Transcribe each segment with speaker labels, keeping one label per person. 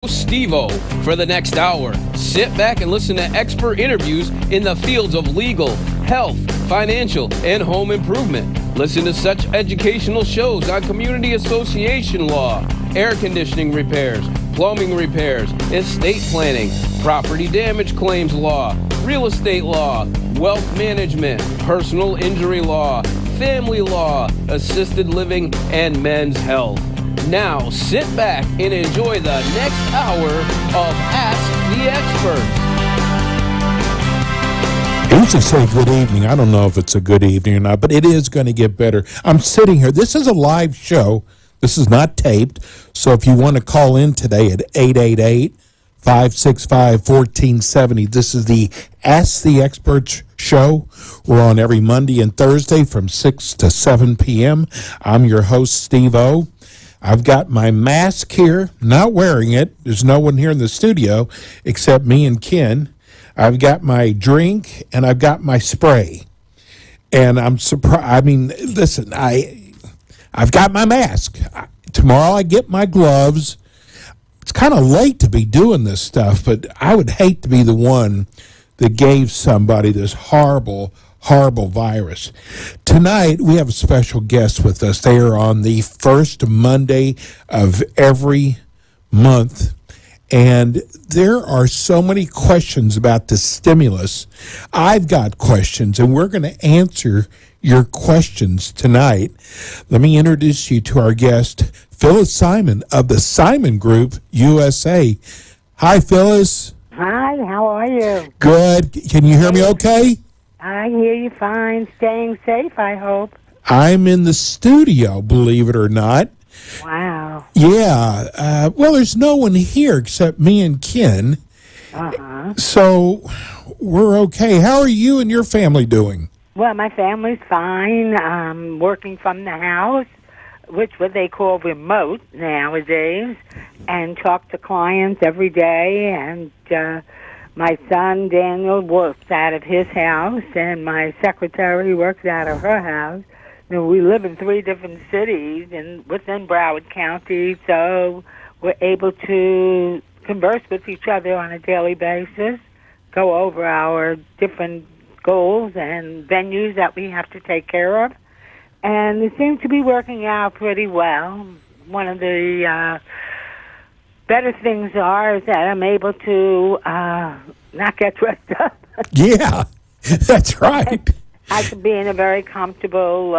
Speaker 1: Steve-O for the next hour. Sit back and listen to expert interviews in the fields of legal, health, financial, and home improvement. Listen to such educational shows on community association law, air conditioning repairs, plumbing repairs, estate planning, property damage claims law, real estate law, wealth management, personal injury law, family law, assisted living, and men's health. Now, sit back and enjoy the next hour of Ask the Experts.
Speaker 2: I usually say good evening. I don't know if it's a good evening or not, but it is going to get better. I'm sitting here. This is a live show. This is not taped. So if you want to call in today at 888-565-1470, this is the Ask the Experts show. We're on every Monday and Thursday from 6 to 7 p.m. I'm your host, Steve-O. I've got my mask here, not wearing it. There's no one here in the studio except me and Ken. I've got my drink, and I've got my spray. And I'm surprised. I mean, listen, I've got my mask. Tomorrow I get my gloves. It's kind of late to be doing this stuff, but I would hate to be the one that gave somebody this horrible virus. Tonight, we have a special guest with us. They are on the first Monday of every month, and there are so many questions about the stimulus. I've got questions, and we're going to answer your questions tonight. Let me introduce you to our guest, Phyllis Simon of the Simon Group USA. Hi, Phyllis.
Speaker 3: Hi, how are you?
Speaker 2: Good. Can you hear me okay?
Speaker 3: I hear you fine. Staying safe, I hope.
Speaker 2: I'm in the studio, believe it or not.
Speaker 3: Wow.
Speaker 2: Yeah. Well, there's no one here except me and Ken.
Speaker 3: Uh-huh.
Speaker 2: So we're okay. How are you and your family doing?
Speaker 3: Well, my family's fine. I'm working from the house, which what they call remote nowadays, and talk to clients every day. And my son, Daniel, works out of his house, and my secretary works out of her house. You know, we live in 3 different cities and within Broward County, so we're able to converse with each other on a daily basis, go over our different goals and venues that we have to take care of. And it seems to be working out pretty well. One of the better things is that I'm able to not get dressed up.
Speaker 2: Yeah, that's right.
Speaker 3: I can be in a very comfortable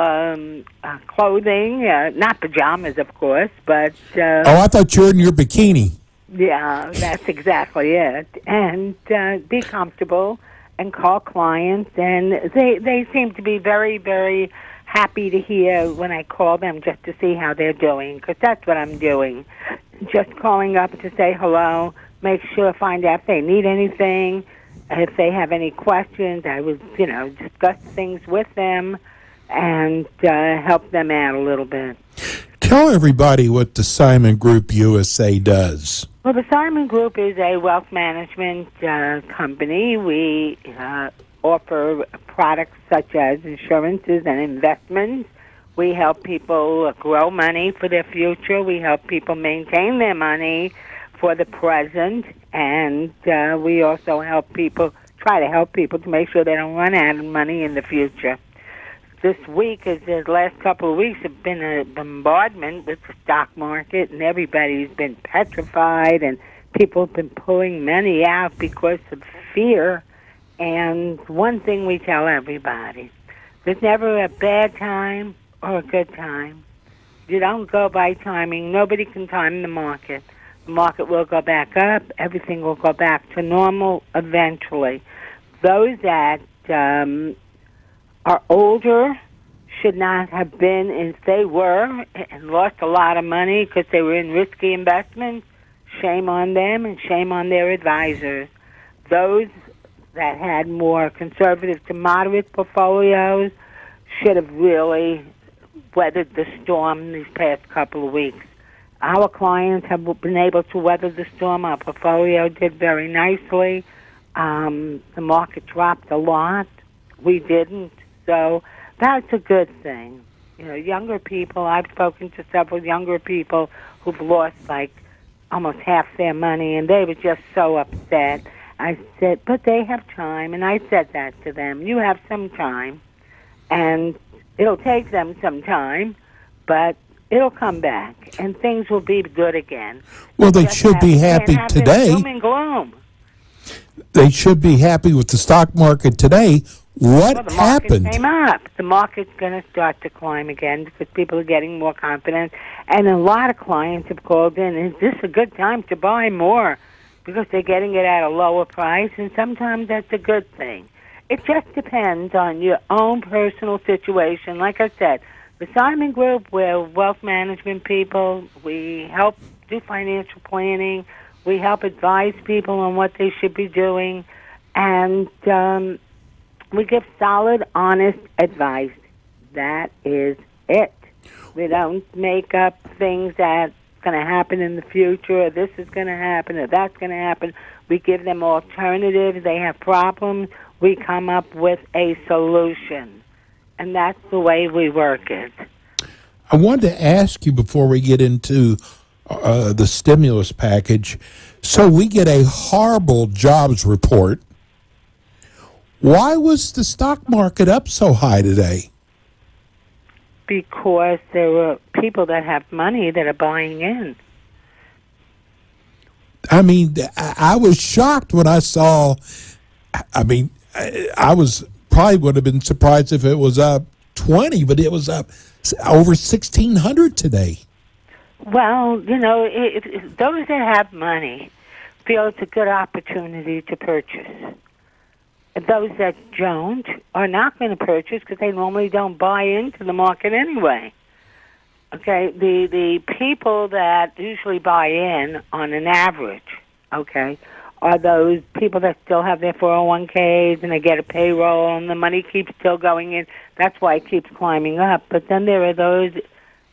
Speaker 3: clothing, not pajamas, of course, but...
Speaker 2: I thought you were in your bikini.
Speaker 3: Yeah, that's exactly it. And be comfortable and call clients, and they seem to be very, very happy to hear when I call them just to see how they're doing, because that's what I'm doing. Just calling up to say hello, make sure, find out if they need anything, if they have any questions. I would, discuss things with them and help them out a little bit.
Speaker 2: Tell everybody what the Simon Group USA does.
Speaker 3: Well, the Simon Group is a wealth management company. We offer products such as insurances and investments. We help people grow money for their future. We help people maintain their money for the present. And we also try to help people to make sure they don't run out of money in the future. This week, the last couple of weeks, have been a bombardment with the stock market, and everybody's been petrified, and people have been pulling money out because of fear. And one thing we tell everybody, there's never a bad time or a good time. You don't go by timing. Nobody can time the market. The market will go back up. Everything will go back to normal eventually. Those that are older should not have been, if they were, and lost a lot of money because they were in risky investments, shame on them and shame on their advisors. Those that had more conservative to moderate portfolios should have really weathered the storm these past couple of weeks. Our clients have been able to weather the storm. Our portfolio did very nicely. The market dropped a lot. We didn't. So that's a good thing. Younger people, I've spoken to several younger people who've lost like almost half their money, and they were just so upset. I said, but they have time, and I said that to them. You have some time, and it'll take them some time, but it'll come back, and things will be good again.
Speaker 2: Well, they should be happy today.
Speaker 3: Doom and gloom.
Speaker 2: They should be happy with the stock market today. What
Speaker 3: the
Speaker 2: happened?
Speaker 3: market came up. The market's going to start to climb again because people are getting more confident. And a lot of clients have called in, is this a good time to buy more? Because they're getting it at a lower price, and sometimes that's a good thing. It just depends on your own personal situation. Like I said, the Simon Group, we're wealth management people. We help do financial planning. We help advise people on what they should be doing. And we give solid, honest advice. That is it. We don't make up things that's going to happen in the future, or this is going to happen, or that's going to happen. We give them alternatives. They have problems. We come up with a solution. And that's the way we work it.
Speaker 2: I wanted to ask you before we get into the stimulus package. So we get a horrible jobs report. Why was the stock market up so high today?
Speaker 3: Because there were people that have money that are buying in.
Speaker 2: I mean, I was shocked when I saw, I was probably would have been surprised if it was up 20, but it was up over 1,600 today.
Speaker 3: Well, if those that have money feel it's a good opportunity to purchase. Those that don't are not going to purchase because they normally don't buy into the market anyway. Okay, the people that usually buy in on an average, okay, are those people that still have their 401ks and they get a payroll and the money keeps still going in. That's why it keeps climbing up. But then there are those,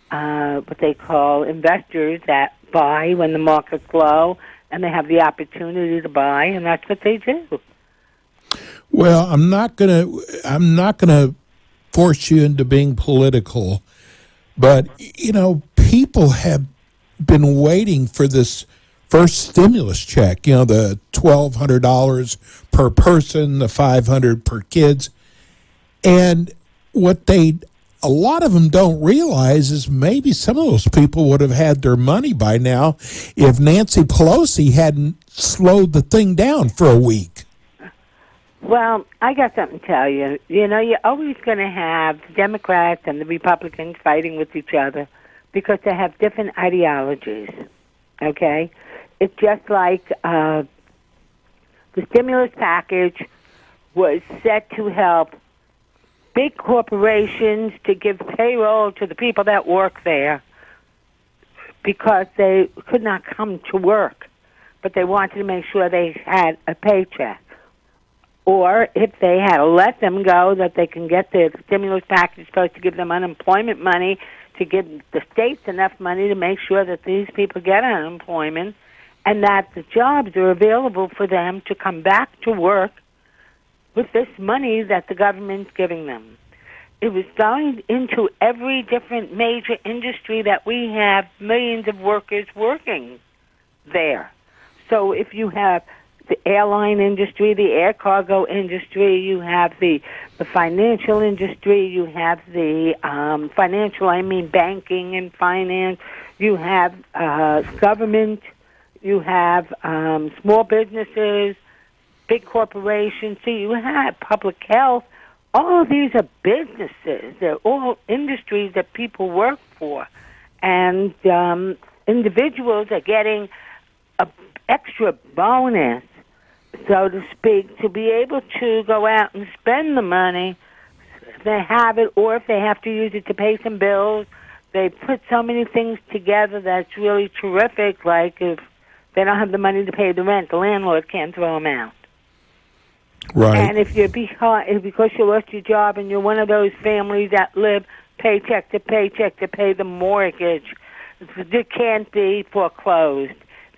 Speaker 3: what they call investors that buy when the market's low and they have the opportunity to buy, and that's what they do.
Speaker 2: Well, I'm not gonna force you into being political, but people have been waiting for this first stimulus check. The $1,200 per person, the $500 per kids, and what a lot of them don't realize is maybe some of those people would have had their money by now if Nancy Pelosi hadn't slowed the thing down for a week.
Speaker 3: Well, I got something to tell you. You're always going to have the Democrats and the Republicans fighting with each other because they have different ideologies, okay? It's just like the stimulus package was set to help big corporations to give payroll to the people that work there because they could not come to work, but they wanted to make sure they had a paycheck. Or if they had to let them go, that they can get the stimulus package supposed to give them unemployment money to give the states enough money to make sure that these people get unemployment and that the jobs are available for them to come back to work with this money that the government's giving them. It was going into every different major industry that we have millions of workers working there. So if you have the airline industry, the air cargo industry, you have the financial industry, you have the banking and finance, you have government, you have small businesses, big corporations, so you have public health. All of these are businesses. They're all industries that people work for. And individuals are getting an extra bonus, so to speak, to be able to go out and spend the money if they have it, or if they have to use it to pay some bills. They put so many things together that's really terrific, like if they don't have the money to pay the rent, the landlord can't throw them out.
Speaker 2: Right.
Speaker 3: And if you're behind, because you lost your job and you're one of those families that live paycheck to pay the mortgage, it can't be foreclosed.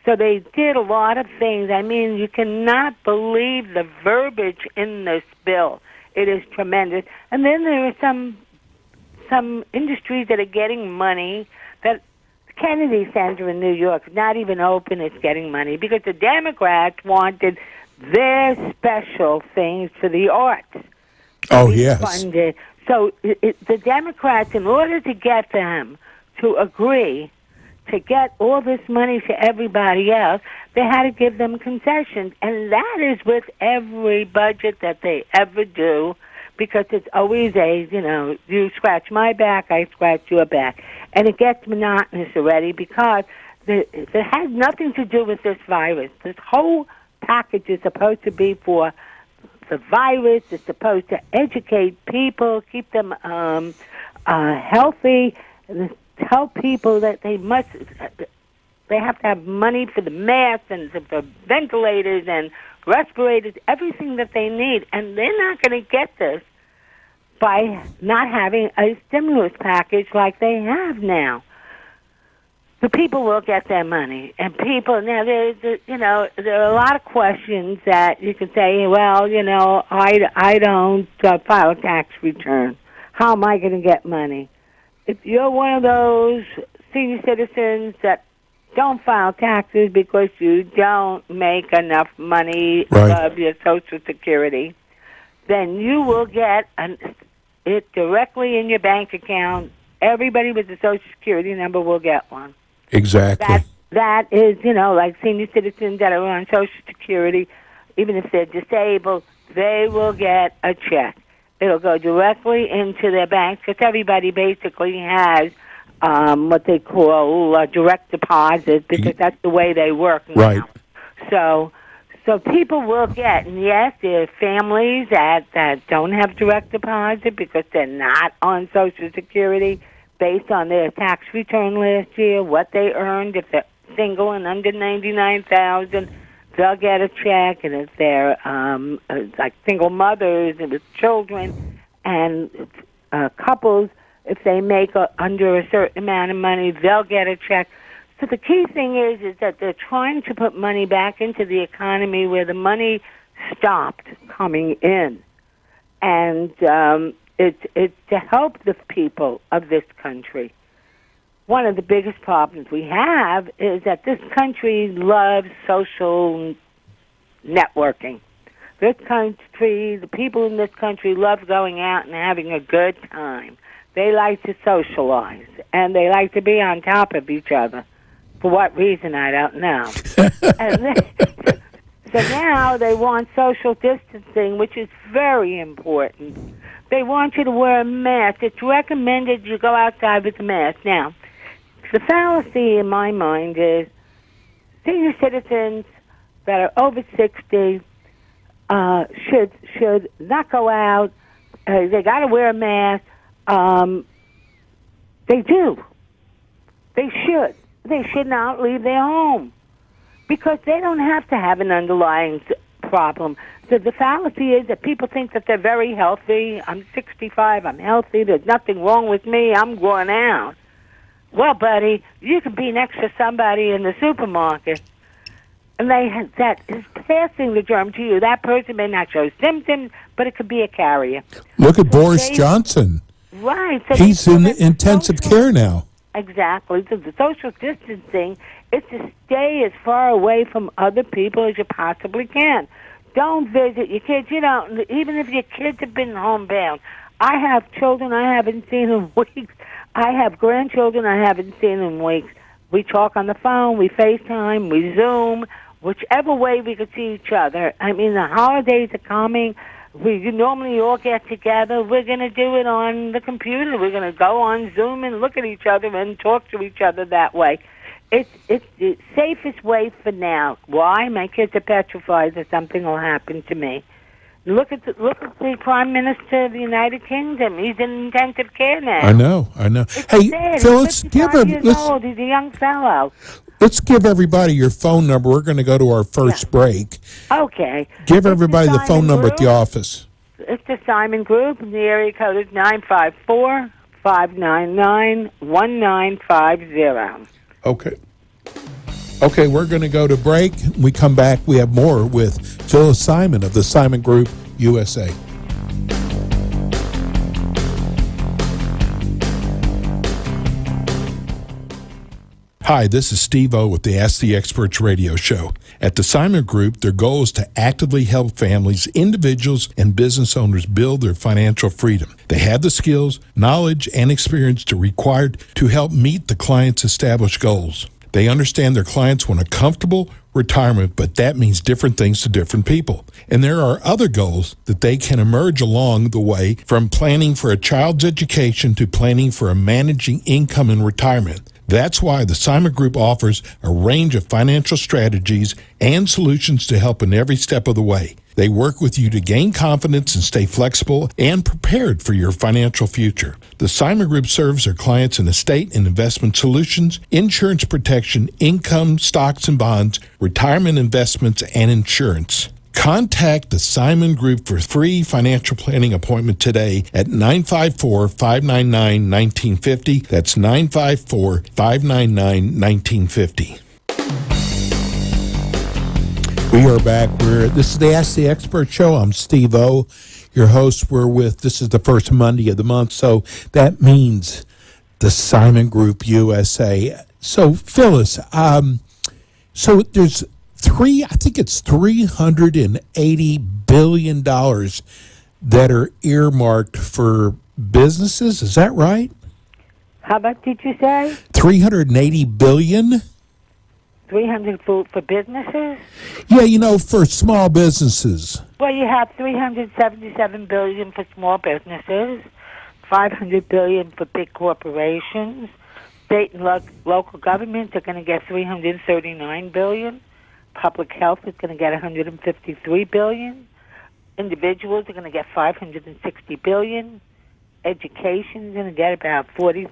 Speaker 3: So they did a lot of things. I mean, you cannot believe the verbiage in this bill. It is tremendous. And then there are some industries that are getting money that Kennedy Center in New York is not even open. It's getting money because the Democrats wanted their special things for the arts.
Speaker 2: Oh, yes.
Speaker 3: Funded. So the Democrats, in order to get them to agree to get all this money to everybody else, they had to give them concessions. And that is with every budget that they ever do, because it's always you scratch my back, I scratch your back. And it gets monotonous already because it has nothing to do with this virus. This whole package is supposed to be for the virus. It's supposed to educate people, keep them healthy, tell people that they have to have money for the masks and for ventilators and respirators, everything that they need. And they're not going to get this by not having a stimulus package like they have now. The people will get their money, and people now. There are a lot of questions that you can say. Well, I don't file a tax return. How am I going to get money? If you're one of those senior citizens that don't file taxes because you don't make enough money of your Social Security, then you will get it directly in your bank account. Everybody with a Social Security number will get one.
Speaker 2: Exactly.
Speaker 3: That is, like senior citizens that are on Social Security, even if they're disabled, they will get a check. It'll go directly into their banks because everybody basically has what they call direct deposit because that's the way they work now.
Speaker 2: Right.
Speaker 3: So people will get, and yes, there are families that don't have direct deposit because they're not on Social Security based on their tax return last year, what they earned. If they're single and under $99,000, they'll get a check, and if they're like single mothers and with children and couples, if they make under a certain amount of money, they'll get a check. So the key thing is that they're trying to put money back into the economy where the money stopped coming in, and it's to help the people of this country. One of the biggest problems we have is that this country loves social networking. This country, the people in this country love going out and having a good time. They like to socialize, and they like to be on top of each other. For what reason, I don't know. So now they want social distancing, which is very important. They want you to wear a mask. It's recommended you go outside with a mask. Now, the fallacy in my mind is senior citizens that are over 60 should not go out. They got to wear a mask. They do. They should. They should not leave their home because they don't have to have an underlying problem. So the fallacy is that people think that they're very healthy. I'm 65. I'm healthy. There's nothing wrong with me. I'm going out. Well, buddy, you could be next to somebody in the supermarket, and that is passing the germ to you. That person may not show symptoms, but it could be a carrier.
Speaker 2: Look at Boris Johnson.
Speaker 3: Right. So
Speaker 2: he's in intensive care now.
Speaker 3: Exactly. So the social distancing is to stay as far away from other people as you possibly can. Don't visit your kids. Even if your kids have been homebound. I have children I haven't seen in weeks. I have grandchildren I haven't seen in weeks. We talk on the phone, we FaceTime, we Zoom, whichever way we could see each other. I mean, the holidays are coming. We normally all get together. We're going to do it on the computer. We're going to go on Zoom and look at each other and talk to each other that way. It's the safest way for now. Why? My kids are petrified that something will happen to me. Look at the Prime Minister of the United Kingdom. He's in intensive care now.
Speaker 2: I know. Hey,
Speaker 3: sad.
Speaker 2: Phil,
Speaker 3: He's 55 years old. He's a young fellow.
Speaker 2: Let's give everybody your phone number. We're going to go to our first break.
Speaker 3: Okay.
Speaker 2: Give everybody the phone number at the office.
Speaker 3: It's the Simon Group, and the area code is 954-599-1950.
Speaker 2: Okay, we're going to go to break. When we come back, we have more with Phyllis Simon of the Simon Group USA. Hi, this is Steve O with the Ask the Experts radio show. At the Simon Group, their goal is to actively help families, individuals, and business owners build their financial freedom. They have the skills, knowledge, and experience required to help meet the client's established goals. They understand their clients want a comfortable retirement, but that means different things to different people. And there are other goals that they can emerge along the way, from planning for a child's education to planning for a managing income in retirement. That's why the Simon Group offers a range of financial strategies and solutions to help in every step of the way. They work with you to gain confidence and stay flexible and prepared for your financial future. The Simon Group serves their clients in estate and investment solutions, insurance protection, income, stocks and bonds, retirement investments, and insurance. Contact the Simon Group for a free financial planning appointment today at 954-599-1950. That's 954-599-1950. We are back. This is the Ask the Expert show. I'm Steve O, your host. This is the first Monday of the month, so that means the Simon Group USA. So, Phyllis, so there's I think it's $380 billion that are earmarked for businesses. Is that right?
Speaker 3: How much did you say?
Speaker 2: $380 billion.
Speaker 3: 300 for businesses?
Speaker 2: Yeah, for small businesses.
Speaker 3: Well, you have $377 billion for small businesses, $500 billion for big corporations. State and local governments are going to get $339 billion. Public health is going to get $153 billion. Individuals are going to get $560 billion. Education is going to get about $44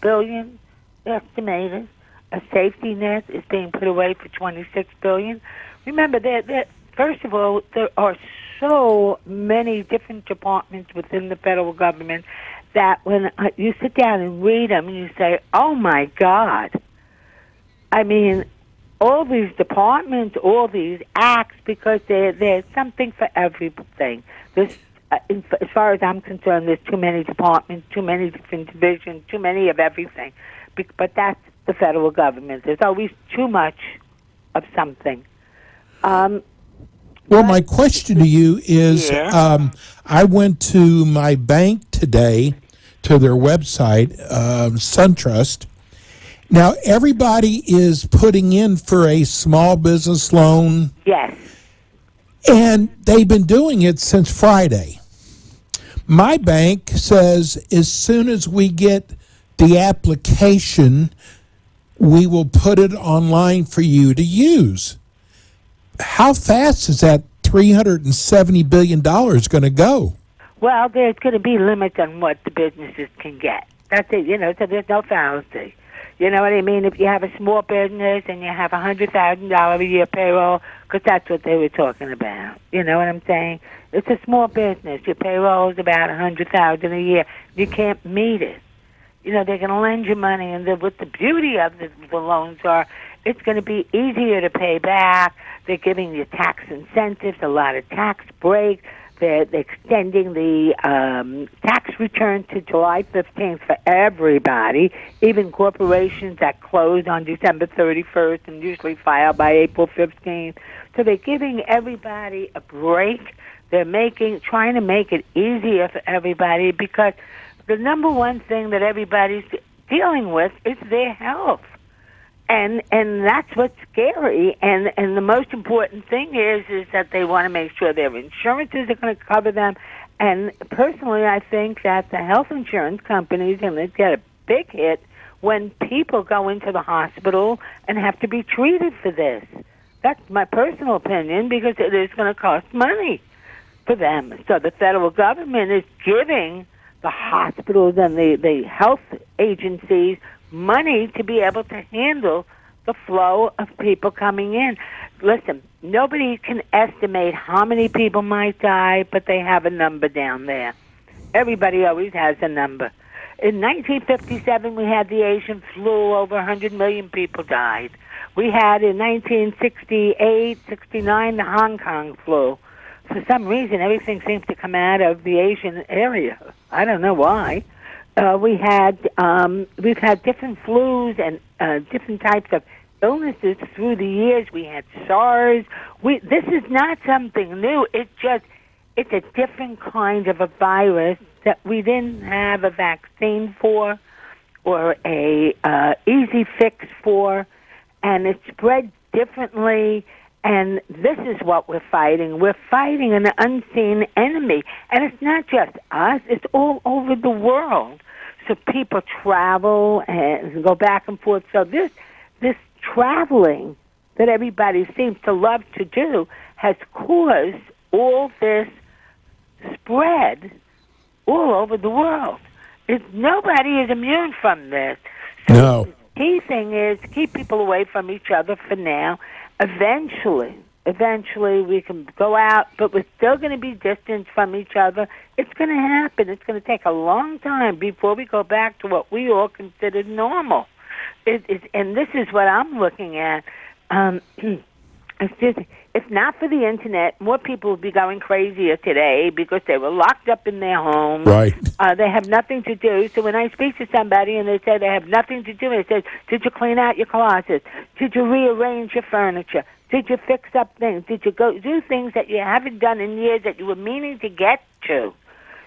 Speaker 3: billion, estimated. A safety net is being put away for $26 billion. Remember, first of all, there are so many different departments within the federal government that when you sit down and read them, you say, oh, my God. I mean, all these departments, all these acts, because there's something for everything. As far as I'm concerned, there's too many departments, too many different divisions, too many of everything. But that's the federal government. There's always too much of something.
Speaker 2: Well, my question to you is, I went to my bank today, to their website, SunTrust. Now, everybody is putting in for a small business loan.
Speaker 3: Yes.
Speaker 2: And they've been doing it since Friday. My bank says as soon as we get the application, we will put it online for you to use. How fast is that $370 billion going to go?
Speaker 3: Well, there's going to be limits on what the businesses can get. That's it, so there's no fallacy. You know what I mean? If you have a small business and you have $100,000 a year payroll, because that's what they were talking about. You know what I'm saying? It's a small business. Your payroll is about $100,000 a year. You can't meet it. They're going to lend you money, and what the beauty of the loans are, it's going to be easier to pay back. They're giving you tax incentives, a lot of tax breaks. They're extending the tax return to July 15th for everybody, even corporations that close on December 31st and usually file by April 15th. So they're giving everybody a break. They're trying to make it easier for everybody, because the number one thing that everybody's dealing with is their health. And that's what's scary. And the most important thing is that they want to make sure their insurances are going to cover them. And personally, I think that the health insurance companies are going to get a big hit when people go into the hospital and have to be treated for this. That's my personal opinion, because it is going to cost money for them. So the federal government is giving the hospitals and the health agencies money to be able to handle the flow of people coming in. Listen, nobody can estimate how many people might die, but they have a number down there. Everybody always has a number. In 1957, we had the Asian flu. Over 100 million people died. We had in 1968, 69, the Hong Kong flu. For some reason, everything seems to come out of the Asian area. I don't know why. we've had different flus and different types of illnesses through the years. We had SARS. This is not something new. It's a different kind of a virus that we didn't have a vaccine for or a easy fix for, and it spread differently. And this is what we're fighting. We're fighting an unseen enemy. And it's not just us. It's all over the world. So people travel and go back and forth. So this traveling that everybody seems to love to do has caused all this spread all over the world. Nobody is immune from this. So
Speaker 2: No.
Speaker 3: the key thing is keep people away from each other for now. Eventually we can go out, but we're still going to be distant from each other. It's going to happen. It's going to take a long time before we go back to what we all considered normal. And this is what I'm looking at. If not for the internet, more people would be going crazier today because they were locked up in their homes.
Speaker 2: Right.
Speaker 3: They have nothing to do. So when I speak to somebody and they say they have nothing to do, I say, did you clean out your closet? Did you rearrange your furniture? Did you fix up things? Did you go do things that you haven't done in years that you were meaning to get to?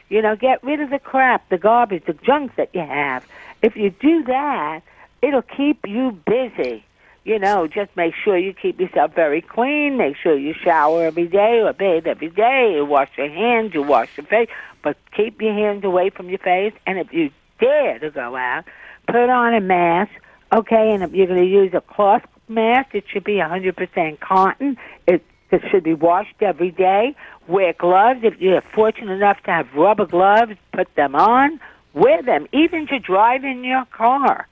Speaker 3: Get rid of the crap, the garbage, the junk that you have. If you do that, it'll keep you busy. Just make sure you keep yourself very clean. Make sure you shower every day or bathe every day. You wash your hands, you wash your face. But keep your hands away from your face. And if you dare to go out, put on a mask, okay? And if you're going to use a cloth mask, it should be 100% cotton. It should be washed every day. Wear gloves. If you're fortunate enough to have rubber gloves, put them on. Wear them, even to drive in your car.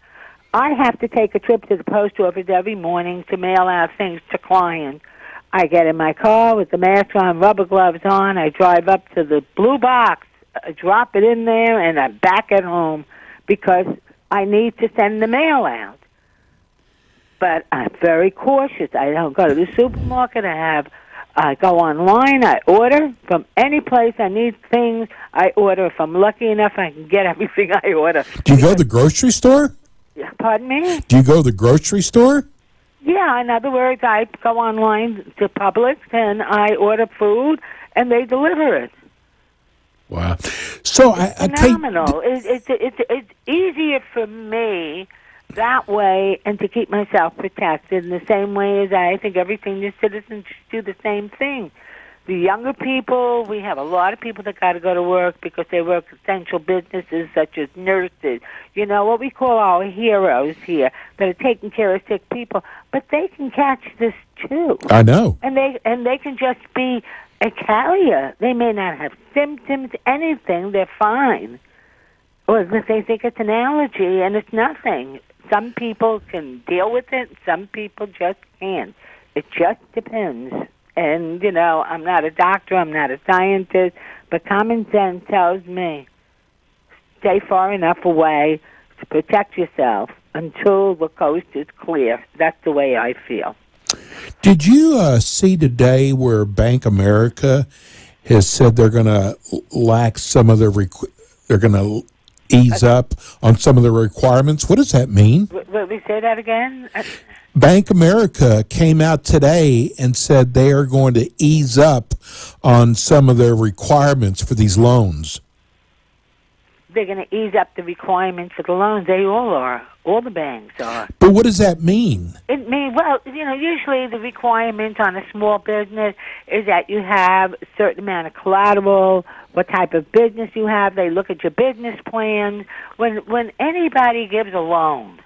Speaker 3: I have to take a trip to the post office every morning to mail out things to clients. I get in my car with the mask on, rubber gloves on. I drive up to the blue box, drop it in there, and I'm back at home because I need to send the mail out. But I'm very cautious. I don't go to the supermarket. I go online. I order from any place I need things. I order. If I'm lucky enough, I can get everything I order.
Speaker 2: Do you go to the grocery store?
Speaker 3: Pardon me?
Speaker 2: Do you go to the grocery store?
Speaker 3: Yeah, in other words, I go online to Publix and I order food and they deliver it.
Speaker 2: Wow. So I
Speaker 3: phenomenal. It's easier for me that way and to keep myself protected in the same way as I think every senior citizen should do the same thing. The younger people, we have a lot of people that got to go to work because they work essential businesses such as nurses. What we call our heroes here that are taking care of sick people. But they can catch this too.
Speaker 2: I know.
Speaker 3: And they can just be a carrier. They may not have symptoms, anything. They're fine. Or if they think it's an allergy and it's nothing. Some people can deal with it. Some people just can't. It just depends. And, I'm not a doctor, I'm not a scientist, but common sense tells me stay far enough away to protect yourself until the coast is clear. That's the way I feel.
Speaker 2: Did you see today where Bank America has said they're going to lax some of their they're going to ease up on some of the requirements? What does that mean?
Speaker 3: Will we say that again?
Speaker 2: Bank America came out today and said they are going to ease up on some of their requirements for these loans.
Speaker 3: They're going to ease up the requirements for the loans. They all are. All the banks are.
Speaker 2: But what does that mean?
Speaker 3: It means, usually the requirement on a small business is that you have a certain amount of collateral, what type of business you have. They look at your business plans. When anybody gives a loan,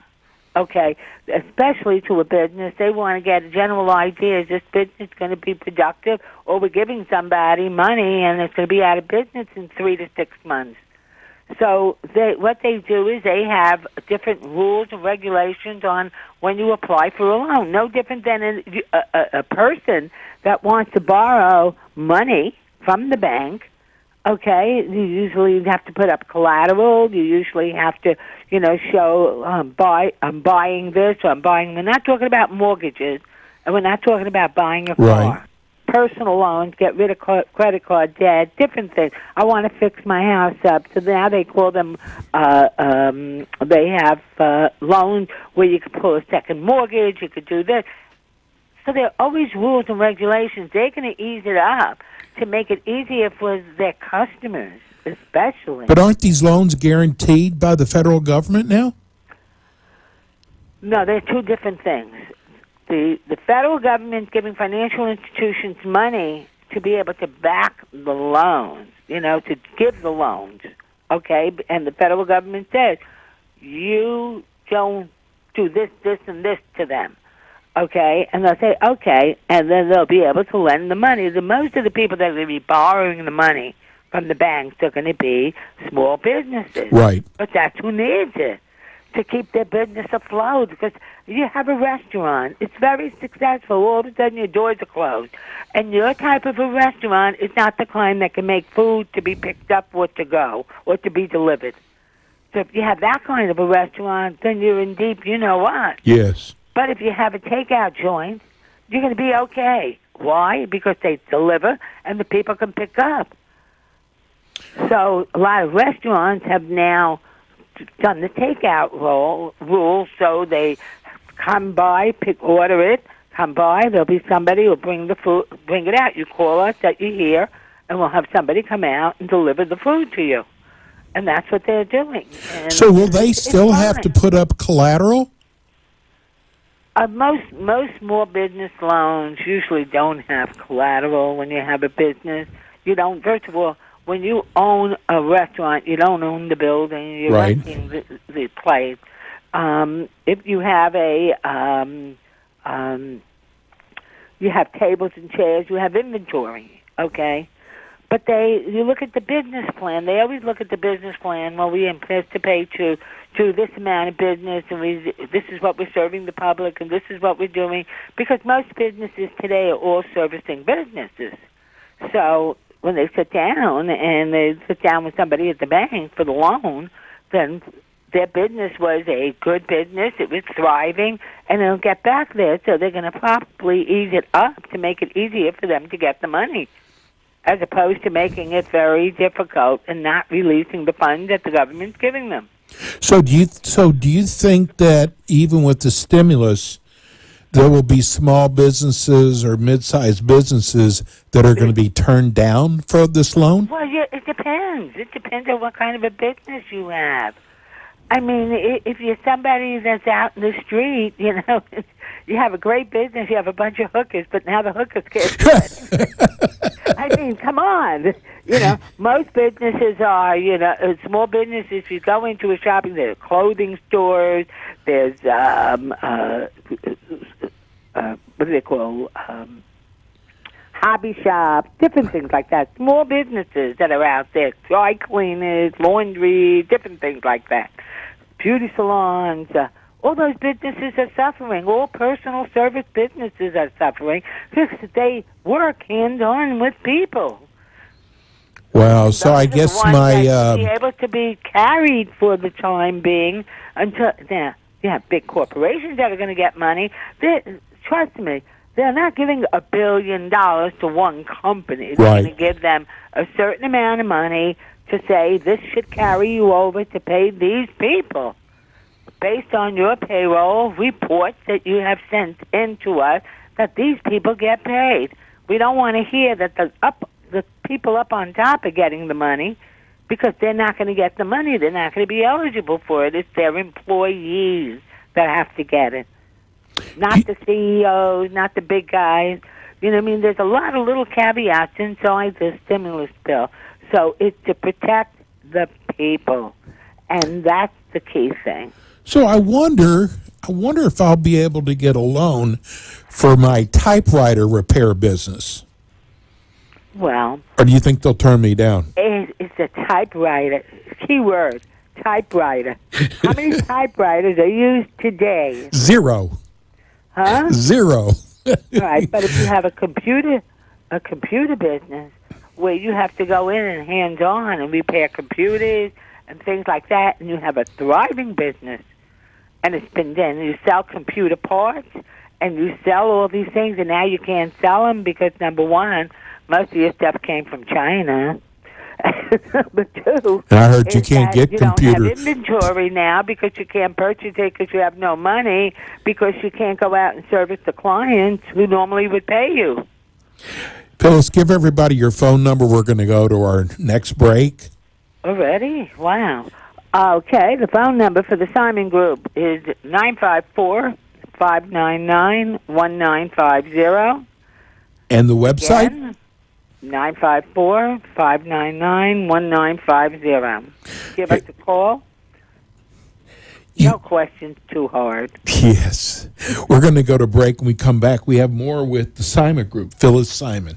Speaker 3: okay, especially to a business, they want to get a general idea, is this business going to be productive, or we're giving somebody money and it's going to be out of business in 3 to 6 months. So what they do is they have different rules and regulations on when you apply for a loan. No different than a person that wants to borrow money from the bank. Okay, you usually have to put up collateral. You usually have to, show I'm buying this or I'm buying. We're not talking about mortgages, and we're not talking about buying a car.
Speaker 2: Right.
Speaker 3: personal loans, get rid of credit card debt, different things. I want to fix my house up. So now they call them, they have loans where you could pull a second mortgage, you could do this. So there are always rules and regulations. They're going to ease it up to make it easier for their customers, especially.
Speaker 2: But aren't these loans guaranteed by the federal government now?
Speaker 3: No, they're two different things. The federal government's giving financial institutions money to be able to back the loans, to give the loans, okay? And the federal government says, you don't do this, this, and this to them, okay? And they'll say, okay, and then they'll be able to lend the money. Most of the people that are going to be borrowing the money from the banks are going to be small businesses.
Speaker 2: Right.
Speaker 3: But that's who needs it, to keep their business afloat. Because you have a restaurant, it's very successful. All of a sudden your doors are closed. And your type of a restaurant is not the kind that can make food to be picked up or to go or to be delivered. So if you have that kind of a restaurant, then you're in deep you-know-what.
Speaker 2: Yes.
Speaker 3: But if you have a takeout joint, you're going to be okay. Why? Because they deliver and the people can pick up. So a lot of restaurants have now done the takeout rule, so they come by, order it, come by, there'll be somebody who'll bring the food, bring it out. You call us that you're here, and we'll have somebody come out and deliver the food to you. And that's what they're doing. And
Speaker 2: so will they still have to put up collateral?
Speaker 3: Most small business loans usually don't have collateral when you have a business. You don't, first of all, when you own a restaurant, you don't own the building. You're
Speaker 2: Right.
Speaker 3: renting the place. If you have you have tables and chairs, you have inventory, okay? But you look at the business plan. They always look at the business plan. Well, we anticipate to this amount of business, and this is what we're serving the public, and this is what we're doing. Because most businesses today are all servicing businesses. So when they sit down and they sit down with somebody at the bank for the loan, then their business was a good business, it was thriving, and it'll get back there. So they're going to probably ease it up to make it easier for them to get the money, as opposed to making it very difficult and not releasing the funds that the government's giving them.
Speaker 2: So do you think that even with the stimulus, there will be small businesses or mid-sized businesses that are going to be turned down for this loan?
Speaker 3: Well, yeah, it depends. It depends on what kind of a business you have. I mean, if you're somebody that's out in the street, you have a great business, you have a bunch of hookers, but now the hookers can't do it. I mean, come on. Most businesses are, small businesses. You go into a shopping, there's clothing stores, there's, what do they call, hobby shops, different things like that. Small businesses that are out there, dry cleaners, laundry, different things like that. Beauty salons, all those businesses are suffering. All personal service businesses are suffering because they work hand-on with people.
Speaker 2: Wow, so I guess
Speaker 3: be able to be carried for the time being until now. You have big corporations that are going to get money. Trust me, they're not giving $1 billion to one company. They're going to give them a certain amount of money to say this should carry you over to pay these people based on your payroll reports that you have sent in to us that these people get paid. We don't want to hear that the people up on top are getting the money because they're not going to get the money. They're not going to be eligible for it. It's their employees that have to get it, not the CEOs, not the big guys. There's a lot of little caveats inside the stimulus bill. So it's to protect the people, and that's the key thing.
Speaker 2: So I wonder if I'll be able to get a loan for my typewriter repair business.
Speaker 3: Well,
Speaker 2: or do you think they'll turn me down?
Speaker 3: It's a typewriter. Keyword, typewriter. How many typewriters are used today?
Speaker 2: 0.
Speaker 3: Huh?
Speaker 2: 0.
Speaker 3: Right, but if you have a computer business where you have to go in and hands-on and repair computers and things like that, and you have a thriving business, and it's been done, you sell computer parts, and you sell all these things, and now you can't sell them because, number one, most of your stuff came from China. Number two,
Speaker 2: and I heard you can't get
Speaker 3: you
Speaker 2: computer.
Speaker 3: don't have inventory now because you can't purchase it because you have no money, because you can't go out and service the clients who normally would pay you.
Speaker 2: Phyllis, give everybody your phone number. We're going to go to our next break.
Speaker 3: Already? Wow. Okay, the phone number for the Simon Group is 954-599-1950.
Speaker 2: And the website?
Speaker 3: Again, 954-599-1950. Give us a call. No questions too hard.
Speaker 2: Yes. We're going to go to break. When we come back, we have more with the Simon Group. Phyllis Simon.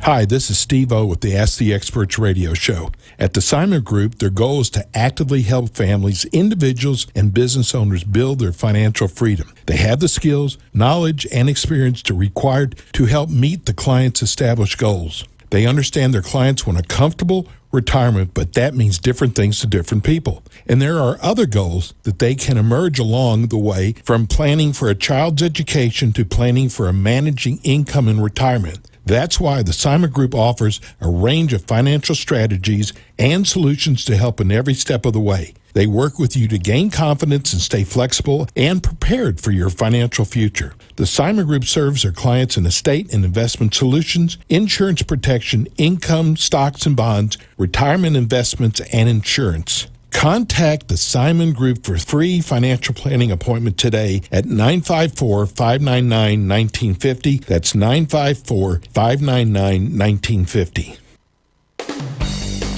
Speaker 2: Hi, this is Steve O with the Ask the Experts radio show. At the Simon Group, their goal is to actively help families, individuals, and business owners build their financial freedom. They have the skills, knowledge, and experience required to help meet the client's established goals. They understand their clients want a comfortable retirement, but that means different things to different people. And there are other goals that they can emerge along the way, from planning for a child's education to planning for a managing income in retirement. That's why the Simon Group offers a range of financial strategies and solutions to help in every step of the way. They work with you to gain confidence and stay flexible and prepared for your financial future. The Simon Group serves their clients in estate and investment solutions, insurance protection, income, stocks and bonds, retirement investments, and insurance. Contact the Simon Group for a free financial planning appointment today at 954-599-1950. That's 954-599-1950.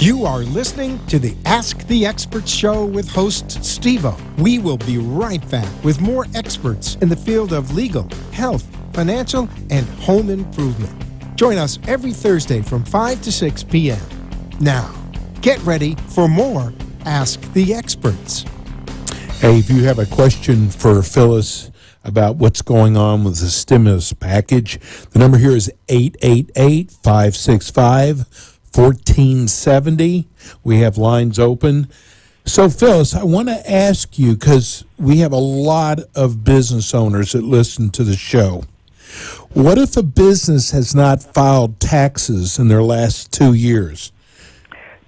Speaker 4: You are listening to the Ask the Experts show with host Steve-O. We will be right back with more experts in the field of legal, health, financial, and home improvement. Join us every Thursday from 5 to 6 p.m. Now, get ready for more Ask the Experts.
Speaker 2: Hey, if you have a question for Phyllis about what's going on with the stimulus package, the number here is 888-565-1470. We have lines open. So, Phyllis, I want to ask you, because we have a lot of business owners that listen to the show. What if a business has not filed taxes in their last 2 years?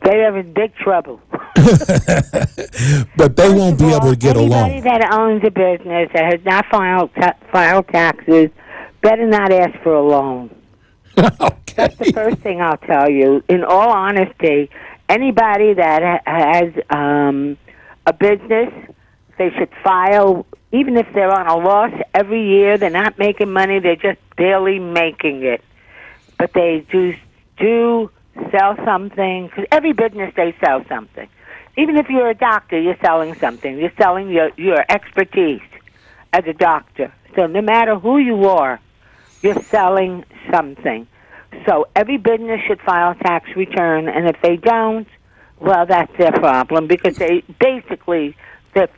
Speaker 3: They're in big trouble.
Speaker 2: But they won't be able to get a loan.
Speaker 3: Anybody that owns a business that has not filed taxes better not ask for a loan.
Speaker 2: Okay.
Speaker 3: That's the first thing I'll tell you. In all honesty, anybody that has a business, they should file, even if they're on a loss every year. They're not making money. They're just barely making it. But they do sell something, because every business, they sell something. Even if you're a doctor, you're selling something. You're selling your expertise as a doctor. So no matter who you are, you're selling something. So every business should file a tax return, and if they don't, well, that's their problem, because they're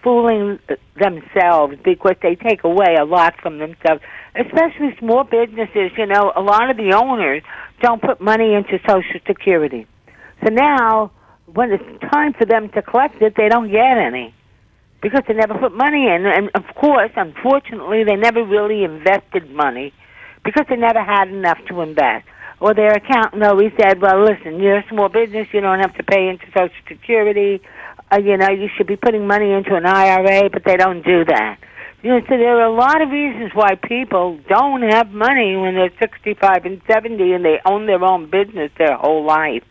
Speaker 3: fooling themselves, because they take away a lot from themselves, especially small businesses. You know, a lot of the owners don't put money into Social Security. So now, when it's time for them to collect it, they don't get any, because they never put money in. And, of course, unfortunately, they never really invested money, because they never had enough to invest. Or their accountant always said, well, listen, you're a small business, you don't have to pay into Social Security. You should be putting money into an IRA, but they don't do that. So there are a lot of reasons why people don't have money when they're 65 and 70 and they own their own business their whole life.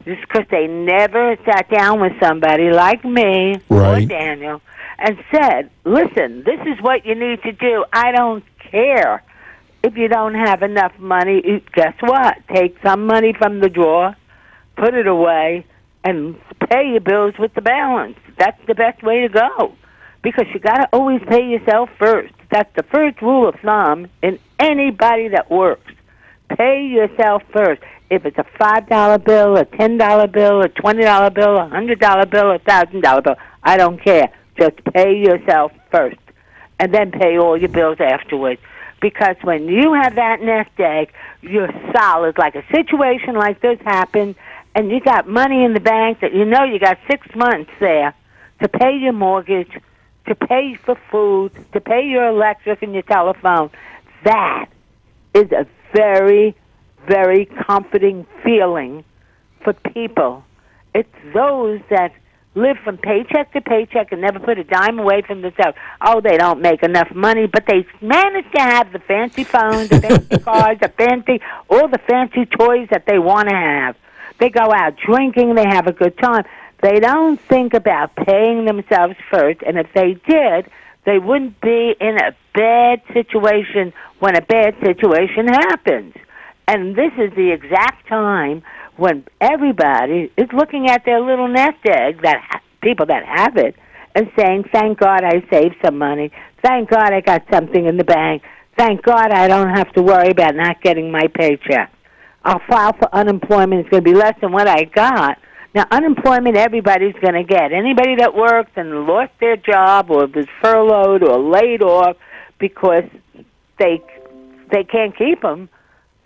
Speaker 3: Just because they never sat down with somebody like me or Daniel and said, listen, this is what you need to do. I don't care if you don't have enough money. Guess what? Take some money from the drawer, put it away, and pay your bills with the balance. That's the best way to go, because you got to always pay yourself first. That's the first rule of thumb in anybody that works. Pay yourself first. If it's a $5 bill, a $10 bill, a $20 bill, a $100 bill, a $1,000 bill, I don't care. Just pay yourself first, and then pay all your bills afterwards. Because when you have that nest egg, you're solid. Like a situation like this happened, and you got money in the bank that you know you got 6 months there to pay your mortgage, to pay for food, to pay your electric and your telephone, that is a very, very comforting feeling for people. It's those that live from paycheck to paycheck and never put a dime away from themselves. Oh, they don't make enough money, but they manage to have the fancy phones, the fancy cars, all the fancy toys that they want to have. They go out drinking, they have a good time. They don't think about paying themselves first, and if they did, they wouldn't be in a bad situation when a bad situation happens. And this is the exact time when everybody is looking at their little nest egg, people that have it, and saying, thank God I saved some money. Thank God I got something in the bank. Thank God I don't have to worry about not getting my paycheck. I'll file for unemployment. It's going to be less than what I got. Now, unemployment everybody's going to get. Anybody that worked and lost their job or was furloughed or laid off because they can't keep them,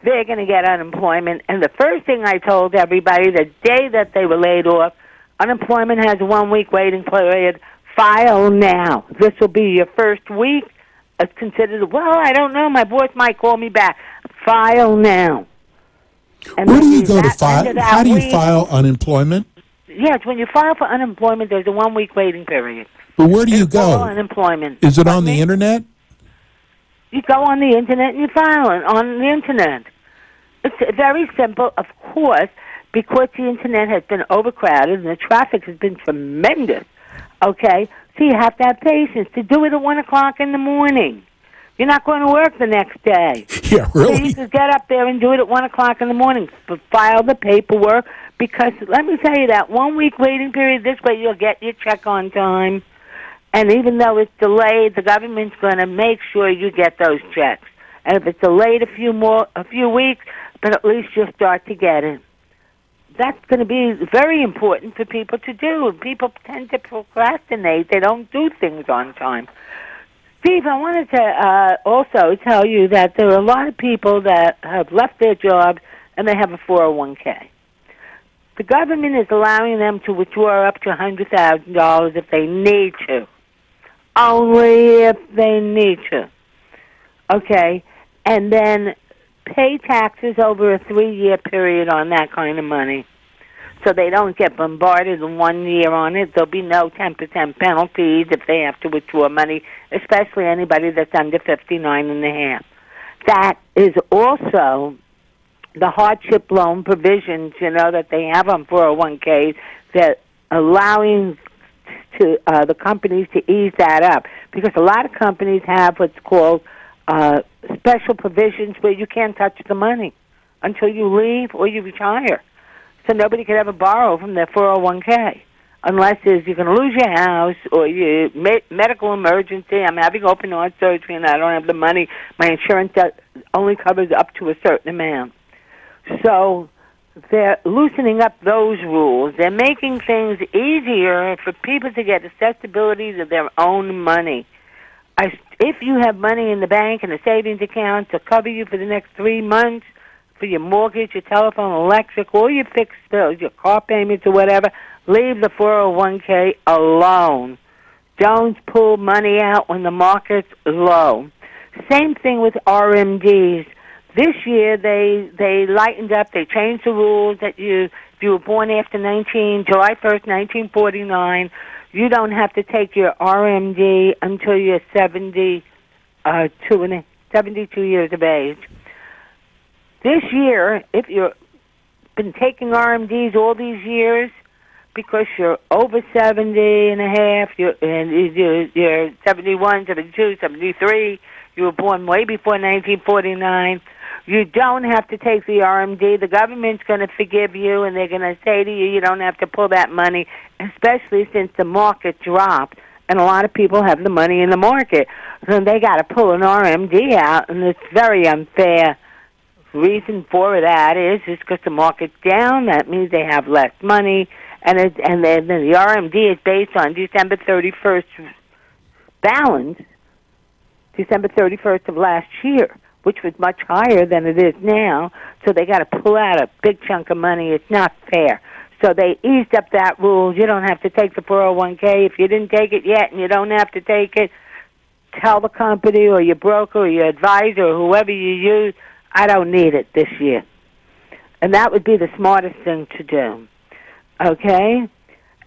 Speaker 3: they're going to get unemployment. And the first thing I told everybody the day that they were laid off, unemployment has a 1-week waiting period. File now. This will be your first week. It's considered, well, I don't know. My boss might call me back. File now. And
Speaker 2: where do you go to file? How do you file unemployment?
Speaker 3: Yes, when you file for unemployment, there's a 1-week waiting period.
Speaker 2: But where do you go?
Speaker 3: Unemployment.
Speaker 2: Is it on the internet?
Speaker 3: You go on the internet and you file it on the internet. It's very simple, of course, because the internet has been overcrowded and the traffic has been tremendous. Okay, so you have to have patience to do it at 1 o'clock in the morning. You're not going to work the next day.
Speaker 2: Yeah, really?
Speaker 3: So you just get up there and do it at 1 o'clock in the morning. But file the paperwork, because let me tell you that 1-week waiting period, this way you'll get your check on time. And even though it's delayed, the government's going to make sure you get those checks. And if it's delayed a few weeks, but at least you'll start to get it. That's going to be very important for people to do. People tend to procrastinate. They don't do things on time. Steve, I wanted to also tell you that there are a lot of people that have left their jobs and they have a 401k. The government is allowing them to withdraw up to $100,000 if they need to. Only if they need to. Okay? And then pay taxes over a 3-year period on that kind of money. So they don't get bombarded in 1 year on it. There'll be no 10% penalties if they have to withdraw money, especially anybody that's under 59 and a half. That is also the hardship loan provisions, that they have on 401ks that allowing to the companies to ease that up. Because a lot of companies have what's called special provisions where you can't touch the money until you leave or you retire. So nobody could ever borrow from their 401k unless you're going to lose your house or you medical emergency. I'm having open heart surgery and I don't have the money. My insurance only covers up to a certain amount. So they're loosening up those rules. They're making things easier for people to get accessibility to their own money. If you have money in the bank and a savings account to cover you for the next 3 months, for your mortgage, your telephone, electric, or your fixed bills, your car payments or whatever, leave the 401k alone. Don't pull money out when the market's low. Same thing with RMDs. This year they lightened up. They changed the rules that if you were born after July 1st, 1949, you don't have to take your RMD until you're 72 years of age. This year, if you've been taking RMDs all these years because you're over 70 and a half, you're 71, 72, 73, you were born way before 1949, you don't have to take the RMD. The government's going to forgive you, and they're going to say to you, you don't have to pull that money, especially since the market dropped, and a lot of people have the money in the market. So they got to pull an RMD out, and it's very unfair. Reason for that is because the market's down. That means they have less money, and then the RMD is based on December 31st balance, December 31st of last year. which was much higher than it is now. So they got to pull out a big chunk of money. It's not fair. So they eased up that rule. You don't have to take the 401k. If you didn't take it yet and you don't have to take it, tell the company or your broker or your advisor or whoever you use, I don't need it this year. And that would be the smartest thing to do. Okay?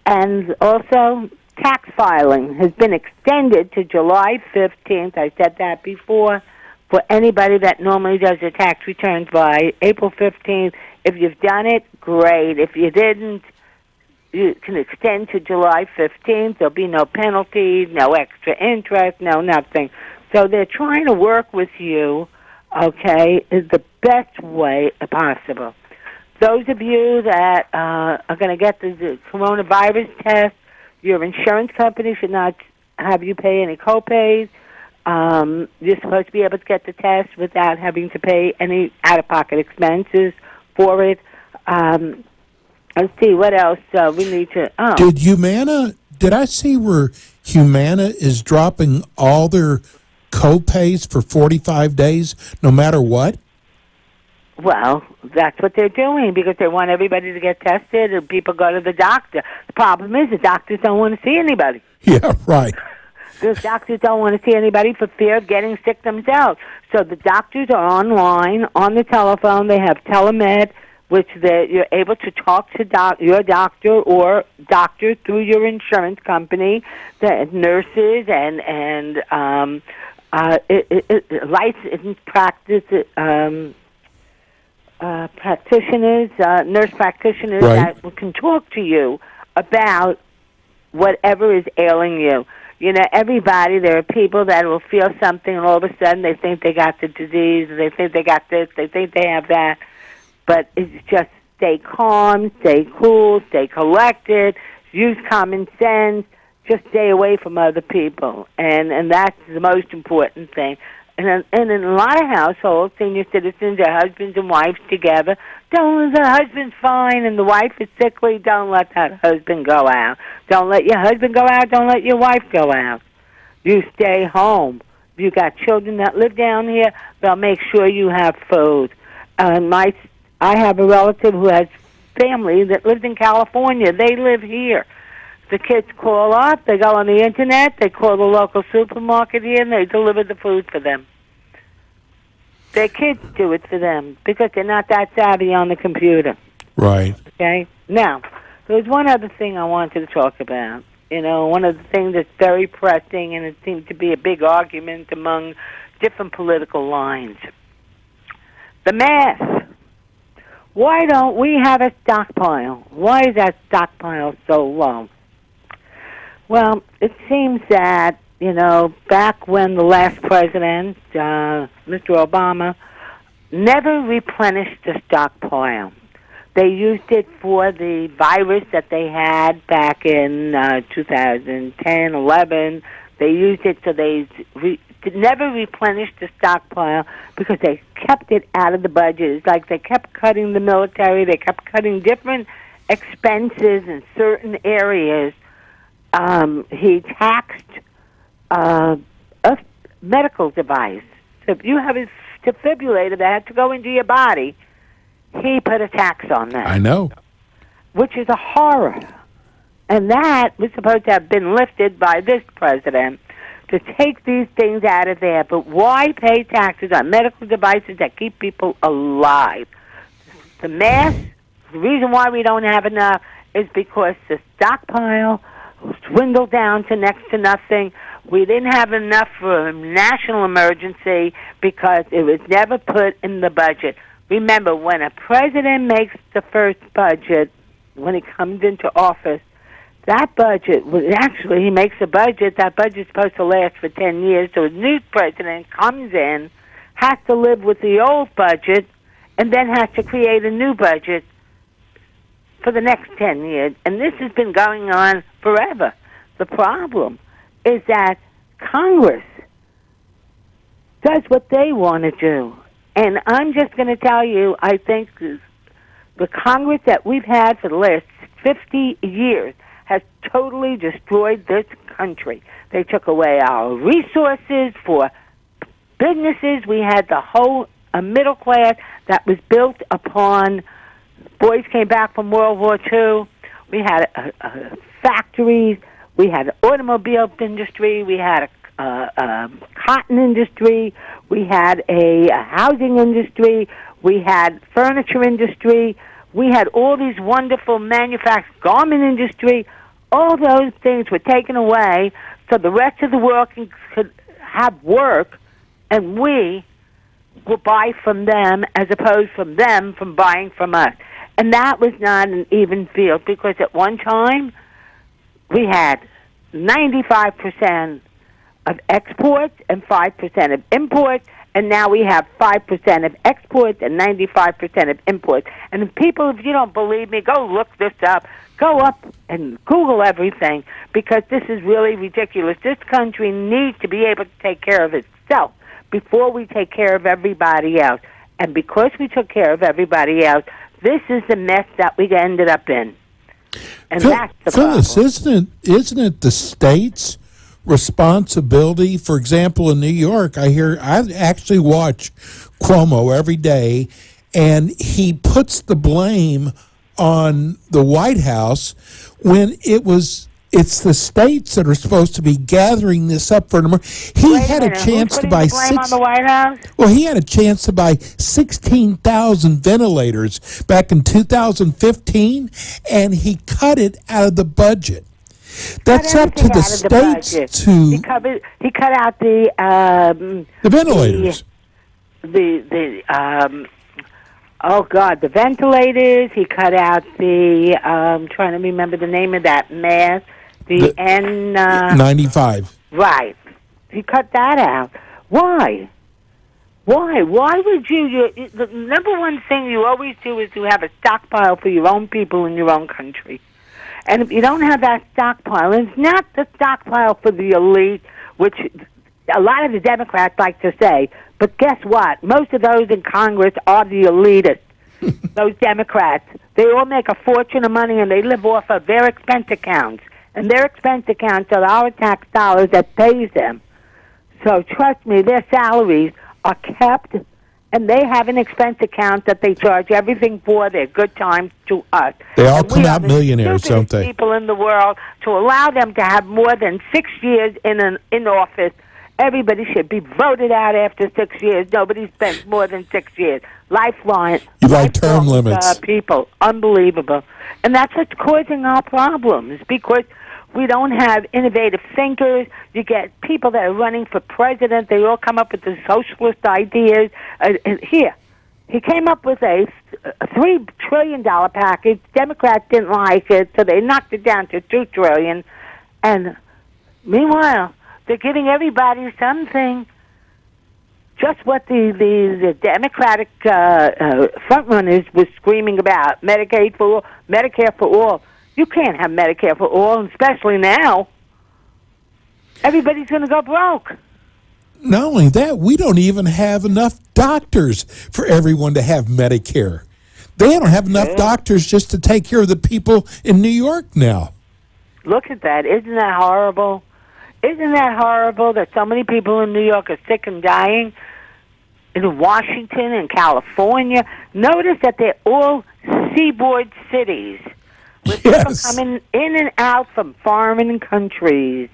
Speaker 3: And also, tax filing has been extended to July 15th. I said that before. For anybody that normally does their tax returns by April 15th. If you've done it, great. If you didn't, you can extend to July 15th. There'll be no penalties, no extra interest, no nothing. So they're trying to work with you, okay, is the best way possible. Those of you that are going to get the coronavirus test, your insurance company should not have you pay any copays. You're supposed to be able to get the test without having to pay any out-of-pocket expenses for it. Let's see, what else we need to...
Speaker 2: Did I see where Humana is dropping all their co-pays for 45 days, no matter what?
Speaker 3: Well, that's what they're doing because they want everybody to get tested and people go to the doctor. The problem is the doctors don't want to see anybody.
Speaker 2: Yeah, right.
Speaker 3: The doctors don't want to see anybody for fear of getting sick themselves. So the doctors are online, on the telephone. They have telemed, which you're able to talk to your doctor or doctor through your insurance company. The nurses and licensed practice practitioners, nurse practitioners
Speaker 2: right.
Speaker 3: that can talk to you about whatever is ailing you. You know, everybody, there are people that will feel something and all of a sudden they think they got the disease, they think they got this, they think they have that. But it's just stay calm, stay cool, stay collected, use common sense, just stay away from other people. And that's the most important thing. And in a lot of households, senior citizens, their husbands and wives together, the husband's fine and the wife is sickly, don't let that husband go out. Don't let your husband go out, don't let your wife go out. You stay home. If you got children that live down here, they'll make sure you have food. I have a relative who has family that lives in California. They live here. The kids call up, they go on the internet, they call the local supermarket here, and they deliver the food for them. Their kids do it for them because they're not that savvy on the computer.
Speaker 2: Right.
Speaker 3: Okay? Now, there's one other thing I wanted to talk about. You know, one of the things that's very pressing, and it seems to be a big argument among different political lines. The mask. Why don't we have a stockpile? Why is that stockpile so low? Well, it seems that, you know, back when the last president, Mr. Obama, never replenished the stockpile. They used it for the virus that they had back in 2010, 11. They used it so they never replenished the stockpile because they kept it out of the budget. It's like they kept cutting the military. They kept cutting different expenses in certain areas. He taxed a medical device. So if you have a defibrillator that had to go into your body, he put a tax on that.
Speaker 2: I know.
Speaker 3: Which is a horror. And that was supposed to have been lifted by this president to take these things out of there. But why pay taxes on medical devices that keep people alive? The mask, the reason why we don't have enough is because the stockpile dwindled down to next to nothing. We didn't have enough for a national emergency because it was never put in the budget. Remember, when a president makes the first budget, when he comes into office, that budget, he makes a budget, that budget's supposed to last for 10 years, so a new president comes in, has to live with the old budget, and then has to create a new budget for the next 10 years. And this has been going on forever. The problem is that Congress does what they want to do. And I'm just going to tell you, I think the Congress that we've had for the last 50 years has totally destroyed this country. They took away our resources for businesses. We had the whole middle class that was built upon boys came back from World War II. We had factories. We had an automobile industry. We had a cotton industry. We had a housing industry. We had furniture industry. We had all these wonderful manufacturing, garment industry. All those things were taken away so the rest of the world could have work, and we will buy from them as opposed from them from buying from us. And that was not an even field, because at one time we had 95% of exports and 5% of imports, and now we have 5% of exports and 95% of imports. And if you don't believe me, go look this up. Go up and Google everything, because this is really ridiculous. This country needs to be able to take care of itself before we take care of everybody else. And because we took care of everybody else, this is the mess that we ended up in. And that's the
Speaker 2: Phyllis,
Speaker 3: problem.
Speaker 2: isn't it the state's responsibility? For example, in New York, I actually watch Cuomo every day, and he puts the blame on the White House when it's the states that are supposed to be gathering this up for them. He had a chance to buy
Speaker 3: on the White House?
Speaker 2: Well, he had a chance to buy 16,000 ventilators back in 2015, and he cut it out of the budget. That's up to the states to.
Speaker 3: He cut out the
Speaker 2: ventilators.
Speaker 3: The ventilators. He cut out the. I'm trying to remember the name of that mask. The N95. Right. He cut that out. Why? Why would you? The number one thing you always do is to have a stockpile for your own people in your own country. And if you don't have that stockpile, and it's not the stockpile for the elite, which a lot of the Democrats like to say, but guess what? Most of those in Congress are the elitists, those Democrats. They all make a fortune of money, and they live off of their expense accounts. And their expense accounts are our tax dollars that pays them. So trust me, their salaries are kept, and they have an expense account that they charge everything for their good times to us.
Speaker 2: They all come out millionaires, don't they?
Speaker 3: People in the world, to allow them to have more than 6 years in office. Everybody should be voted out after 6 years. Nobody spends more than 6 years. Lifeline.
Speaker 2: You like term limits.
Speaker 3: People. Unbelievable. And that's what's causing our problems, because we don't have innovative thinkers. You get people that are running for president. They all come up with the socialist ideas. Here, he came up with a $3 trillion package. Democrats didn't like it, so they knocked it down to $2 trillion. And meanwhile, they're giving everybody something. Just what the Democratic frontrunners were screaming about: Medicaid for all, Medicare for all. You can't have Medicare for all, especially now. Everybody's going to go broke.
Speaker 2: Not only that, we don't even have enough doctors for everyone to have Medicare. They don't have enough doctors just to take care of the people in New York now.
Speaker 3: Look at that. Isn't that horrible? Isn't that horrible that so many people in New York are sick and dying? In Washington and California. Notice that they're all seaboard cities, with people coming in and out from foreign countries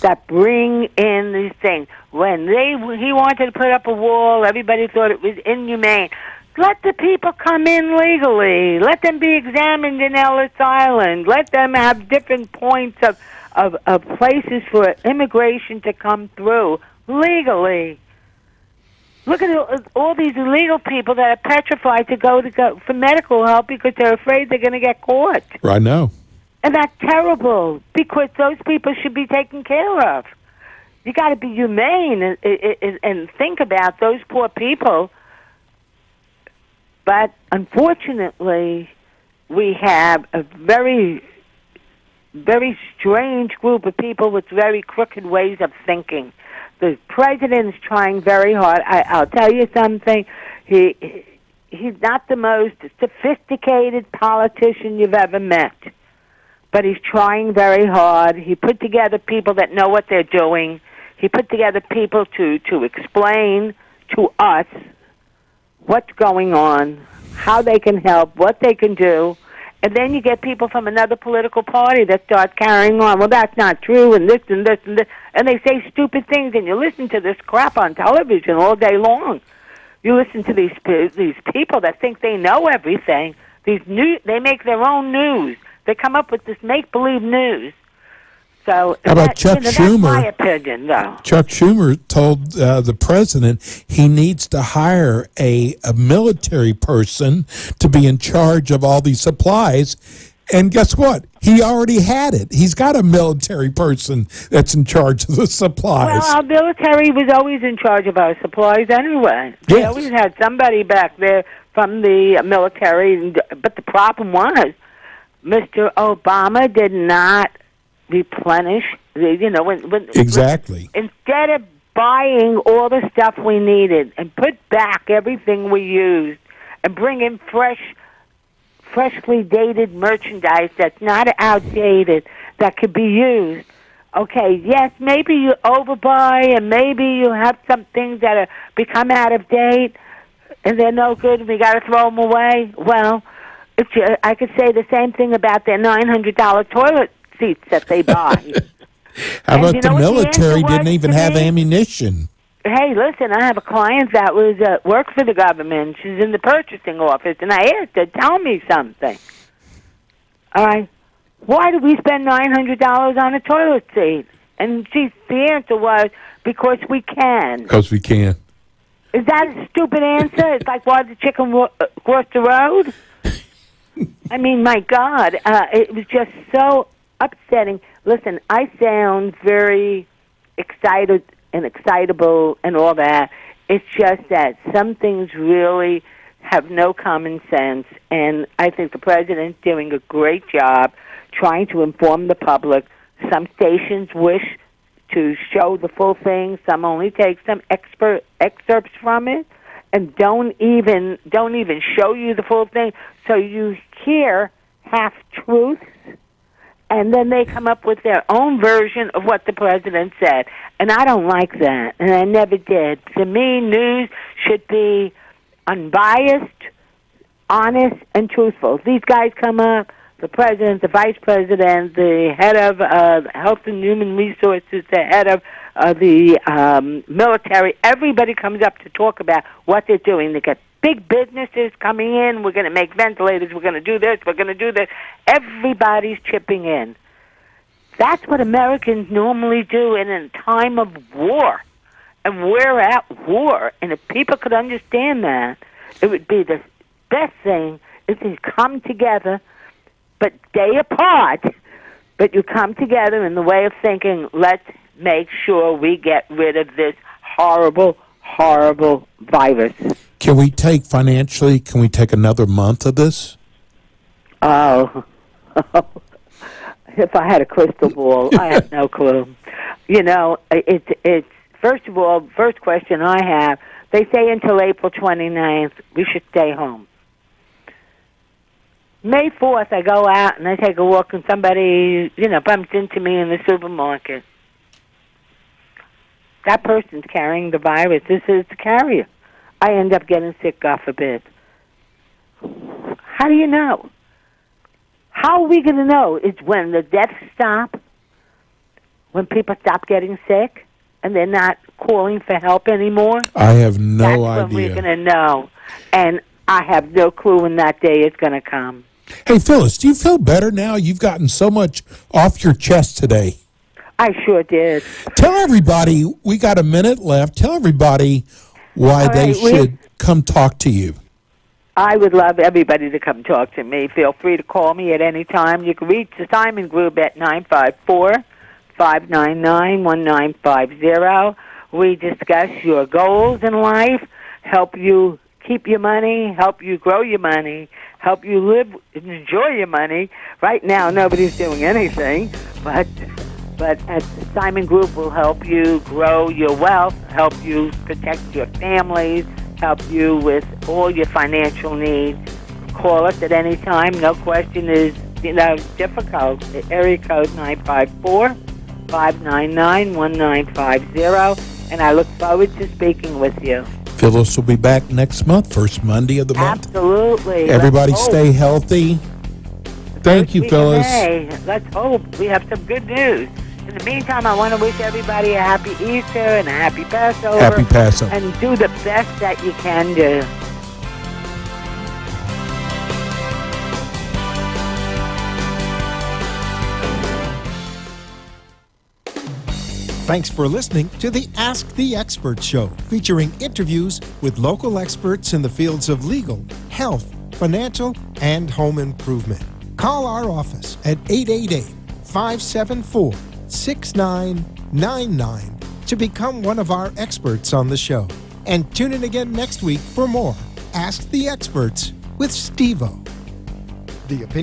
Speaker 3: that bring in these things. When he wanted to put up a wall, everybody thought it was inhumane. Let the people come in legally. Let them be examined in Ellis Island. Let them have different points of places for immigration to come through legally. Look at all these illegal people that are petrified to go for medical help because they're afraid they're going to get caught.
Speaker 2: I know.
Speaker 3: And that's terrible, because those people should be taken care of. You got to be humane and think about those poor people. But unfortunately, we have a very, very strange group of people with very crooked ways of thinking. The president is trying very hard. I'll tell you something. He's not the most sophisticated politician you've ever met, but he's trying very hard. He put together people that know what they're doing. He put together people to explain to us what's going on, how they can help, what they can do. And then you get people from another political party that start carrying on. Well, that's not true, and this and this and this. And they say stupid things, and you listen to this crap on television all day long. You listen to these people that think they know everything. They make their own news. They come up with this make-believe news. So
Speaker 2: how about Chuck Schumer?
Speaker 3: That's my opinion, though.
Speaker 2: Chuck Schumer told the president he needs to hire a military person to be in charge of all these supplies. And guess what? He already had it. He's got a military person that's in charge of the supplies.
Speaker 3: Well, our military was always in charge of our supplies anyway.
Speaker 2: Yes.
Speaker 3: We always had somebody back there from the military. But the problem was, Mr. Obama did not replenish, when
Speaker 2: Exactly.
Speaker 3: Instead of buying all the stuff we needed and put back everything we used and bring in freshly dated merchandise that's not outdated, that could be used. Okay, yes, maybe you overbuy and maybe you have some things that become out of date and they're no good and we got to throw them away. Well, I could say the same thing about their $900 toilet seats that they buy.
Speaker 2: How about the military didn't even have ammunition?
Speaker 3: Hey, listen, I have a client that was worked for the government. She's in the purchasing office, and I asked her, tell me something. All right, why do we spend $900 on a toilet seat? And the answer was, because we can.
Speaker 2: Because we can.
Speaker 3: Is that a stupid answer? It's like, why did the chicken cross the road? I mean, my God, it was just so upsetting. Listen, I sound very excited and excitable and all that. It's just that some things really have no common sense, and I think the president's doing a great job trying to inform the public. Some stations wish to show the full thing. Some only take some excerpts from it and don't even show you the full thing, so you hear half-truths. And then they come up with their own version of what the president said. And I don't like that, and I never did. To me, news should be unbiased, honest, and truthful. These guys come up, the president, the vice president, the head of Health and Human Resources, the head of the military, everybody comes up to talk about what they're doing. They get big businesses coming in. We're going to make ventilators. We're going to do this. We're going to do this. Everybody's chipping in. That's what Americans normally do in a time of war. And we're at war. And if people could understand that, it would be the best thing if they come together, but stay apart. But you come together in the way of thinking, let's make sure we get rid of this horrible, horrible virus.
Speaker 2: Can we take another month of this?
Speaker 3: Oh, if I had a crystal ball, I have no clue. It's first of all, first question I have, they say until April 29th, we should stay home. May 4th, I go out and I take a walk and somebody, bumps into me in the supermarket. That person's carrying the virus. This is the carrier. I end up getting sick, God forbid. How do you know? How are we going to know? It's when the deaths stop, when people stop getting sick, and they're not calling for help anymore.
Speaker 2: I have no idea.
Speaker 3: That's when we're going to know. And I have no clue when that day is going to come.
Speaker 2: Hey, Phyllis, do you feel better now? You've gotten so much off your chest today.
Speaker 3: I sure did.
Speaker 2: Tell everybody, we got a minute left. Tell everybody why they should come talk to you.
Speaker 3: I would love everybody to come talk to me. Feel free to call me at any time. You can reach the Simon Group at 954-599-1950. We discuss your goals in life, help you keep your money, help you grow your money, help you live, enjoy your money. Right now, nobody's doing anything, but at the Simon Group will help you grow your wealth, help you protect your families, help you with all your financial needs. Call us at any time. No question is difficult. Area code 954 855-999-1950, and I look forward to speaking with you.
Speaker 2: Phyllis will be back next month, first Monday of the month.
Speaker 3: Absolutely.
Speaker 2: Everybody
Speaker 3: Let's
Speaker 2: stay
Speaker 3: hope.
Speaker 2: healthy. Thank you,
Speaker 3: First week of
Speaker 2: Phyllis.
Speaker 3: May. Let's hope we have some good news. In the meantime, I want to wish everybody a happy Easter and a happy Passover.
Speaker 2: Happy Passover.
Speaker 3: And do the best that you can do.
Speaker 4: Thanks for listening to the Ask the Expert Show, featuring interviews with local experts in the fields of legal, health, financial, and home improvement. Call our office at 888-574-6999 to become one of our experts on the show. And tune in again next week for more Ask the Experts with Steve-O. The opinion